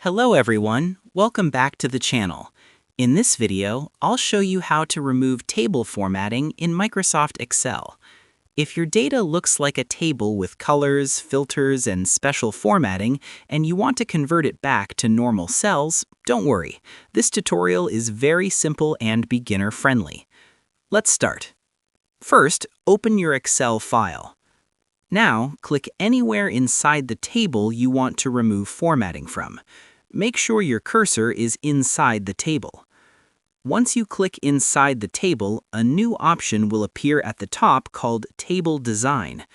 Hello everyone, welcome back to the channel. In this video, I'll show you how to remove table formatting in Microsoft Excel. If your data looks like a table with colors, filters, and special formatting, and you want to convert it back to normal cells, don't worry. This tutorial is very simple and beginner-friendly. Let's start. First, open your Excel file. Now, click anywhere inside the table you want to remove formatting from. Make sure your cursor is inside the table. Once you click inside the table, a new option will appear at the top called Table Design.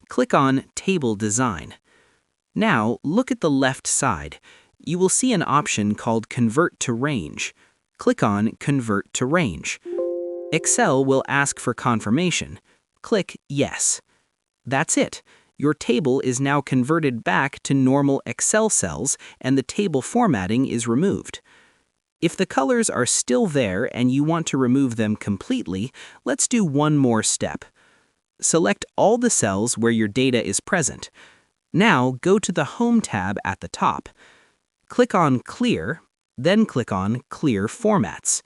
Click on Table Design. Now, look at the left side. You will see an option called Convert to Range. Click on Convert to Range. Excel will ask for confirmation. Click Yes. That's it. Your table is now converted back to normal Excel cells and the table formatting is removed. If the colors are still there and you want to remove them completely, let's do one more step. Select all the cells where your data is present. Now go to the Home tab at the top. Click on Clear, then click on Clear Formats.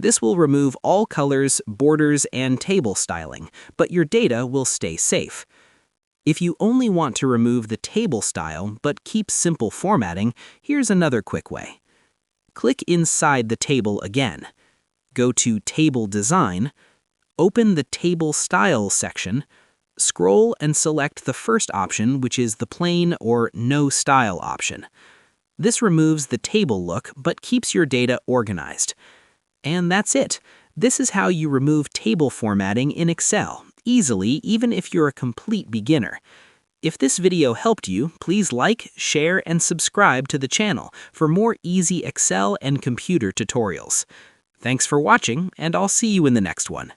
This will remove all colors, borders, and table styling, but your data will stay safe. If you only want to remove the table style but keep simple formatting, here's another quick way. Click inside the table again. Go to Table Design, open the Table Style section, scroll and select the first option, which is the Plain or No Style option. This removes the table look but keeps your data organized. And that's it. This is how you remove table formatting in Excel, easily even if you're a complete beginner. If this video helped you, please like, share, and subscribe to the channel for more easy Excel and computer tutorials. Thanks for watching, and I'll see you in the next one.